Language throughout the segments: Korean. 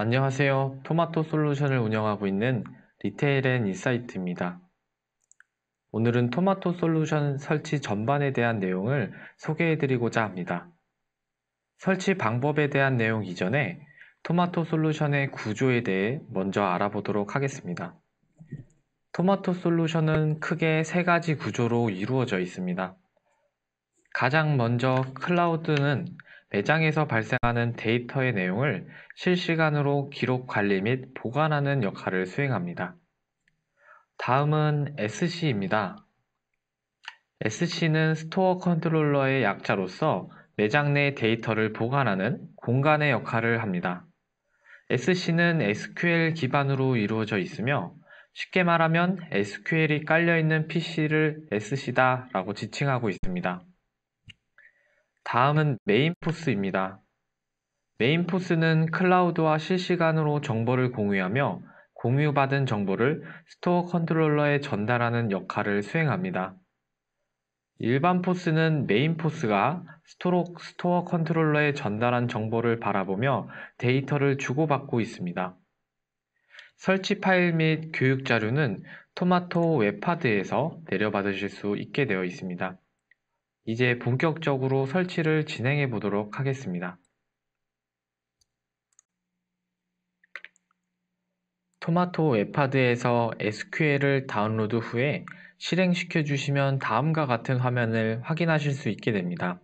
안녕하세요. 토마토 솔루션을 운영하고 있는 리테일앤인사이트입니다. 오늘은 토마토 솔루션 설치 전반에 대한 내용을 소개해드리고자 합니다. 설치 방법에 대한 내용 이전에 토마토 솔루션의 구조에 대해 먼저 알아보도록 하겠습니다. 토마토 솔루션은 크게 세 가지 구조로 이루어져 있습니다. 가장 먼저 클라우드는 매장에서 발생하는 데이터의 내용을 실시간으로 기록 관리 및 보관하는 역할을 수행합니다. 다음은 SC입니다. SC는 스토어 컨트롤러의 약자로서 매장 내 데이터를 보관하는 공간의 역할을 합니다. SC는 SQL 기반으로 이루어져 있으며 쉽게 말하면 SQL이 깔려있는 PC를 SC다 라고 지칭하고 있습니다. 다음은 메인포스입니다. 메인포스는 클라우드와 실시간으로 정보를 공유하며 공유받은 정보를 스토어 컨트롤러에 전달하는 역할을 수행합니다. 일반 포스는 메인포스가 스토어 컨트롤러에 전달한 정보를 바라보며 데이터를 주고받고 있습니다. 설치 파일 및 교육 자료는 토마토 웹하드에서 내려받으실 수 있게 되어 있습니다. 이제 본격적으로 설치를 진행해 보도록 하겠습니다. 토마토 웹하드에서 SQL을 다운로드 후에 실행시켜 주시면 다음과 같은 화면을 확인하실 수 있게 됩니다.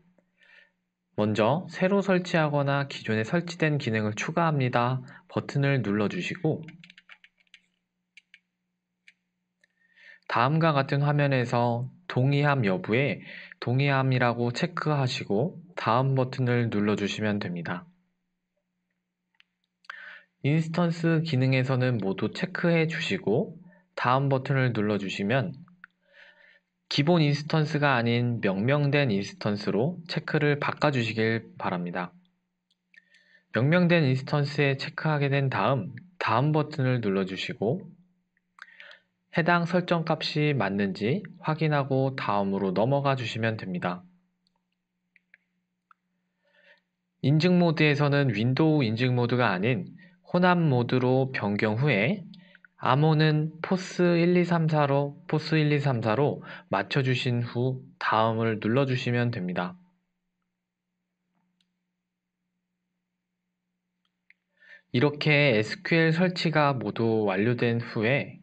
먼저 새로 설치하거나 기존에 설치된 기능을 추가합니다 버튼을 눌러주시고 다음과 같은 화면에서 동의함 여부에 동의함이라고 체크하시고 다음 버튼을 눌러주시면 됩니다. 인스턴스 기능에서는 모두 체크해 주시고 다음 버튼을 눌러주시면 기본 인스턴스가 아닌 명명된 인스턴스로 체크를 바꿔주시길 바랍니다. 명명된 인스턴스에 체크하게 된 다음 버튼을 눌러주시고 해당 설정 값이 맞는지 확인하고 다음으로 넘어가 주시면 됩니다. 인증 모드에서는 윈도우 인증 모드가 아닌 혼합 모드로 변경 후에 암호는 포스 1234로 맞춰주신 후 다음을 눌러주시면 됩니다. 이렇게 SQL 설치가 모두 완료된 후에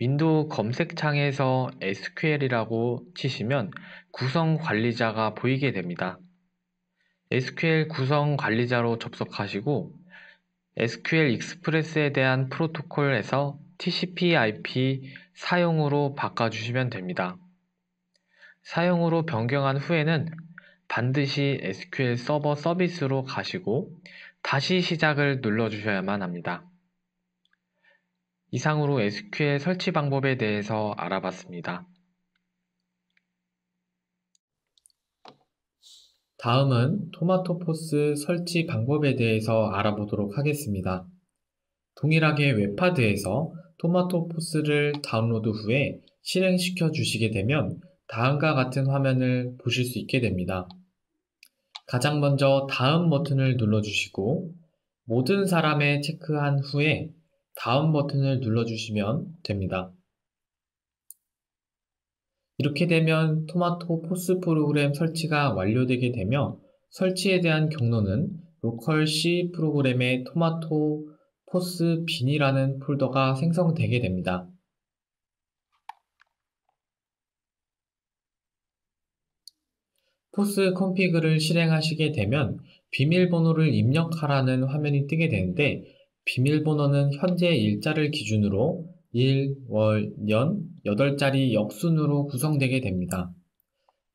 윈도우 검색창에서 SQL이라고 치시면 구성 관리자가 보이게 됩니다. SQL 구성 관리자로 접속하시고 SQL 익스프레스에 대한 프로토콜에서 TCP/IP 사용으로 바꿔주시면 됩니다. 사용으로 변경한 후에는 반드시 SQL 서버 서비스로 가시고 다시 시작을 눌러주셔야만 합니다. 이상으로 SQL 설치 방법에 대해서 알아봤습니다. 다음은 토마토포스 설치 방법에 대해서 알아보도록 하겠습니다. 동일하게 웹하드에서 토마토포스를 다운로드 후에 실행시켜 주시게 되면 다음과 같은 화면을 보실 수 있게 됩니다. 가장 먼저 다음 버튼을 눌러주시고 모든 사람에 체크한 후에 다음 버튼을 눌러주시면 됩니다. 이렇게 되면 토마토 포스 프로그램 설치가 완료되게 되며 설치에 대한 경로는 로컬 C 프로그램의 토마토 포스 빈이라는 폴더가 생성되게 됩니다. 포스 컨피그를 실행하시게 되면 비밀번호를 입력하라는 화면이 뜨게 되는데 비밀번호는 현재 일자를 기준으로 일, 월, 년, 8자리 역순으로 구성되게 됩니다.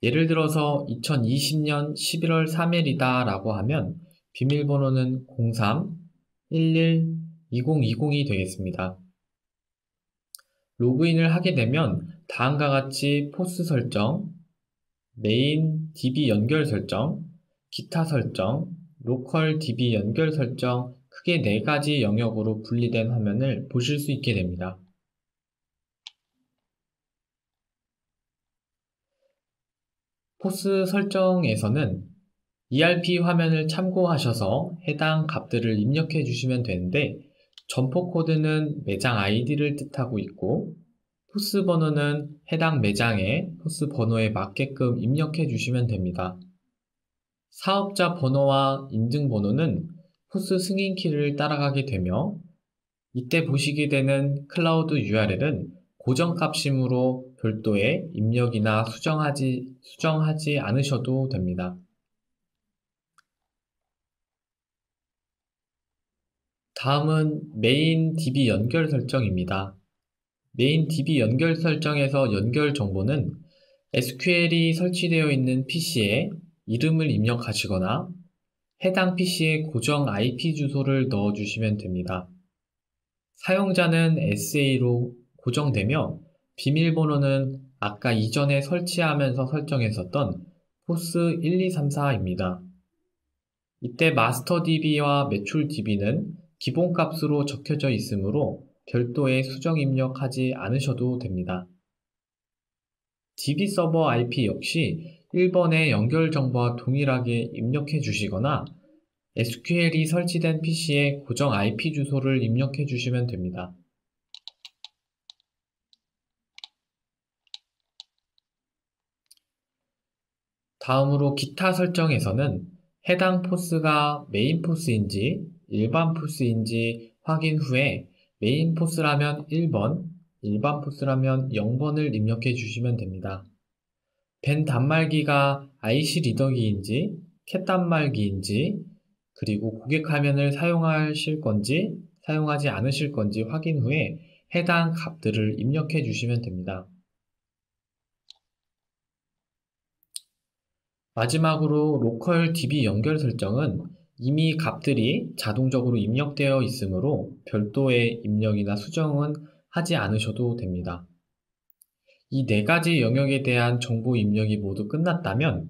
예를 들어서 2020년 11월 3일이다 라고 하면 비밀번호는 03-11-2020이 되겠습니다. 로그인을 하게 되면 다음과 같이 포스 설정, 메인 DB 연결 설정, 기타 설정, 로컬 DB 연결 설정 크게 4가지 영역으로 분리된 화면을 보실 수 있게 됩니다. 포스 설정에서는 ERP 화면을 참고하셔서 해당 값들을 입력해 주시면 되는데, 점포 코드는 매장 아이디를 뜻하고 있고, 포스 번호는 해당 매장의 포스 번호에 맞게끔 입력해 주시면 됩니다. 사업자 번호와 인증 번호는 포스 승인키를 따라가게 되며, 이때 보시게 되는 클라우드 URL은 고정값이므로 별도의 입력이나 수정하지 않으셔도 됩니다. 다음은 메인 DB 연결 설정입니다. 메인 DB 연결 설정에서 연결 정보는 SQL이 설치되어 있는 PC에 이름을 입력하시거나 해당 PC의 고정 IP 주소를 넣어주시면 됩니다. 사용자는 SA로 고정되며 비밀번호는 아까 이전에 설치하면서 설정했었던 포스 1234입니다. 이때 마스터 DB와 매출 DB는 기본값으로 적혀져 있으므로 별도의 수정 입력하지 않으셔도 됩니다. DB 서버 IP 역시 1번의 연결 정보와 동일하게 입력해 주시거나 SQL이 설치된 PC에 고정 IP 주소를 입력해 주시면 됩니다. 다음으로 기타 설정에서는 해당 포스가 메인 포스인지 일반 포스인지 확인 후에 메인 포스라면 1번, 일반 포스라면 0번을 입력해 주시면 됩니다. 벤 단말기가 IC 리더기인지 캣 단말기인지 그리고 고객 화면을 사용하실 건지 사용하지 않으실 건지 확인 후에 해당 값들을 입력해 주시면 됩니다. 마지막으로 로컬 DB 연결 설정은 이미 값들이 자동적으로 입력되어 있으므로 별도의 입력이나 수정은 하지 않으셔도 됩니다. 이 네 가지 영역에 대한 정보 입력이 모두 끝났다면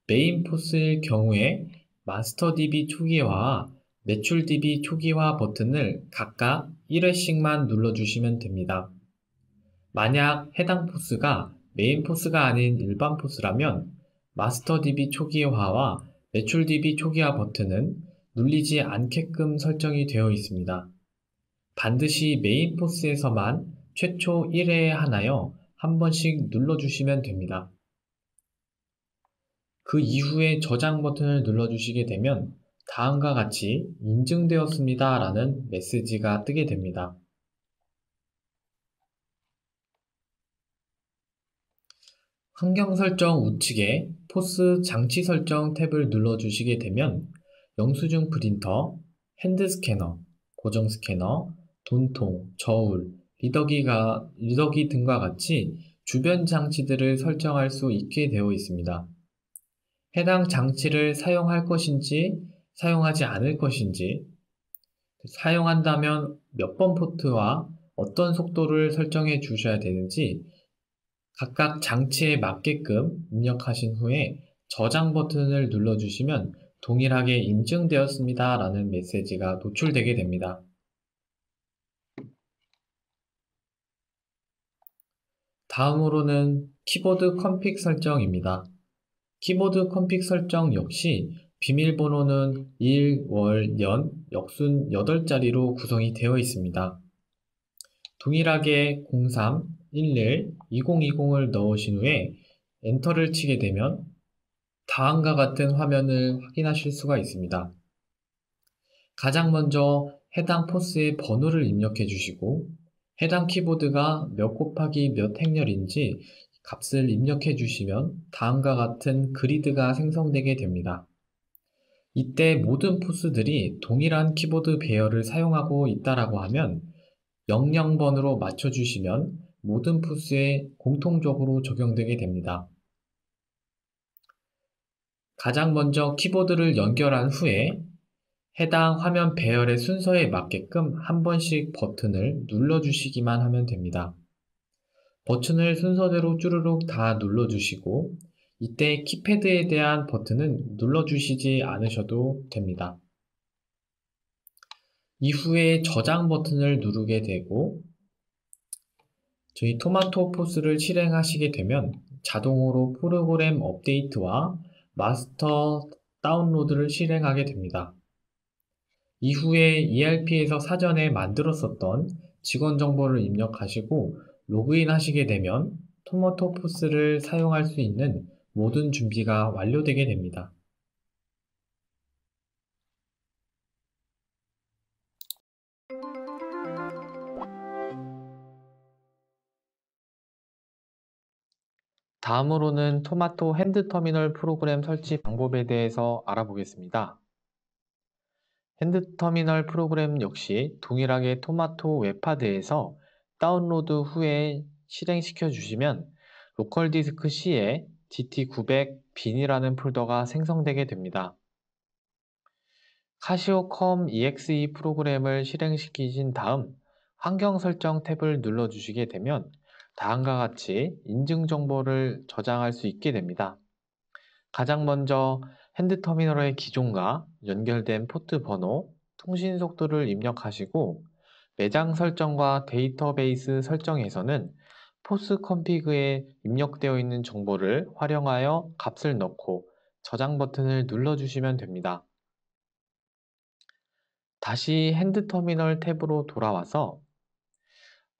메인 포스의 경우에 마스터 DB 초기화와 매출 DB 초기화 버튼을 각각 1회씩만 눌러주시면 됩니다. 만약 해당 포스가 메인 포스가 아닌 일반 포스라면 마스터 DB 초기화와 매출 DB 초기화 버튼은 눌리지 않게끔 설정이 되어 있습니다. 반드시 메인 포스에서만 최초 1회에 하나여 한 번씩 눌러주시면 됩니다. 그 이후에 저장 버튼을 눌러주시게 되면 다음과 같이 인증되었습니다 라는 메시지가 뜨게 됩니다. 환경 설정 우측에 포스 장치 설정 탭을 눌러주시게 되면 영수증 프린터, 핸드 스캐너, 고정 스캐너, 돈통, 저울, 리더기 등과 같이 주변 장치들을 설정할 수 있게 되어 있습니다. 해당 장치를 사용할 것인지 사용하지 않을 것인지, 사용한다면 몇 번 포트와 어떤 속도를 설정해 주셔야 되는지 각각 장치에 맞게끔 입력하신 후에 저장 버튼을 눌러주시면 동일하게 인증되었습니다 라는 메시지가 노출되게 됩니다. 다음으로는 키보드 컨픽 설정입니다. 키보드 컨픽 설정 역시 비밀번호는 1, 월, 년, 역순 8자리로 구성이 되어 있습니다. 동일하게 03, 11, 2020을 넣으신 후에 엔터를 치게 되면 다음과 같은 화면을 확인하실 수가 있습니다. 가장 먼저 해당 포스의 번호를 입력해 주시고 해당 키보드가 몇 곱하기 몇 행렬인지 값을 입력해 주시면 다음과 같은 그리드가 생성되게 됩니다. 이때 모든 포스들이 동일한 키보드 배열을 사용하고 있다라고 하면 00번으로 맞춰주시면 모든 포스에 공통적으로 적용되게 됩니다. 가장 먼저 키보드를 연결한 후에 해당 화면 배열의 순서에 맞게끔 한 번씩 버튼을 눌러주시기만 하면 됩니다. 버튼을 순서대로 쭈르륵 다 눌러주시고 이때 키패드에 대한 버튼은 눌러주시지 않으셔도 됩니다. 이후에 저장 버튼을 누르게 되고 저희 토마토 포스를 실행하시게 되면 자동으로 프로그램 업데이트와 마스터 다운로드를 실행하게 됩니다. 이후에 ERP에서 사전에 만들었었던 직원 정보를 입력하시고 로그인 하시게 되면 토마토포스를 사용할 수 있는 모든 준비가 완료되게 됩니다. 다음으로는 토마토 핸드터미널 프로그램 설치 방법에 대해서 알아보겠습니다. 핸드터미널 프로그램 역시 동일하게 토마토 웹하드에서 다운로드 후에 실행시켜 주시면 로컬 디스크 C에 DT900 bin이라는 폴더가 생성되게 됩니다. 카시오컴 EXE 프로그램을 실행시키신 다음 환경 설정 탭을 눌러주시게 되면 다음과 같이 인증 정보를 저장할 수 있게 됩니다. 가장 먼저 핸드터미널의 기종과 연결된 포트 번호, 통신 속도를 입력하시고 매장 설정과 데이터베이스 설정에서는 포스 컨피그에 입력되어 있는 정보를 활용하여 값을 넣고 저장 버튼을 눌러주시면 됩니다. 다시 핸드터미널 탭으로 돌아와서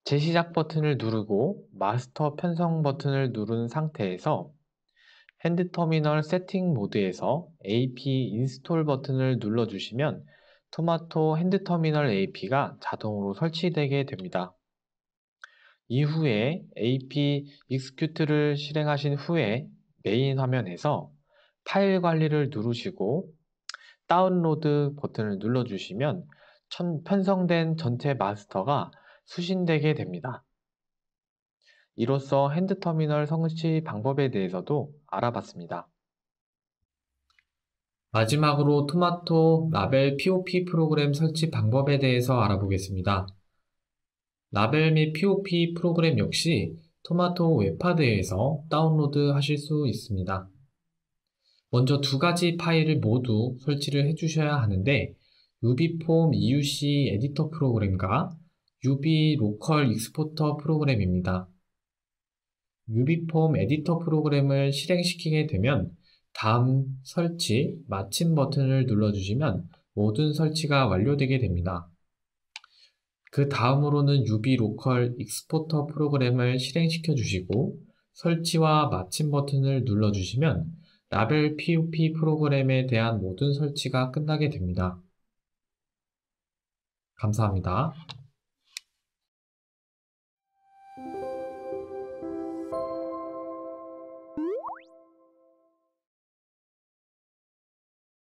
재시작 버튼을 누르고 마스터 편성 버튼을 누른 상태에서 핸드터미널 세팅 모드에서 AP 인스톨 버튼을 눌러주시면 토마토 핸드터미널 AP가 자동으로 설치되게 됩니다. 이후에 AP execute를 실행하신 후에 메인 화면에서 파일 관리를 누르시고 다운로드 버튼을 눌러주시면 편성된 전체 마스터가 수신되게 됩니다. 이로써 핸드터미널 설치 방법에 대해서도 알아봤습니다. 마지막으로 토마토 라벨 POP 프로그램 설치 방법에 대해서 알아보겠습니다. 라벨 및 POP 프로그램 역시 토마토 웹하드에서 다운로드 하실 수 있습니다. 먼저 두 가지 파일을 모두 설치를 해주셔야 하는데 UB폼 EUC 에디터 프로그램과 UB 로컬 익스포터 프로그램입니다. UB폼 에디터 프로그램을 실행시키게 되면 다음 설치, 마침 버튼을 눌러주시면 모든 설치가 완료되게 됩니다. 그 다음으로는 UB 로컬 익스포터 프로그램을 실행시켜 주시고 설치와 마침 버튼을 눌러주시면 라벨 POP 프로그램에 대한 모든 설치가 끝나게 됩니다. 감사합니다.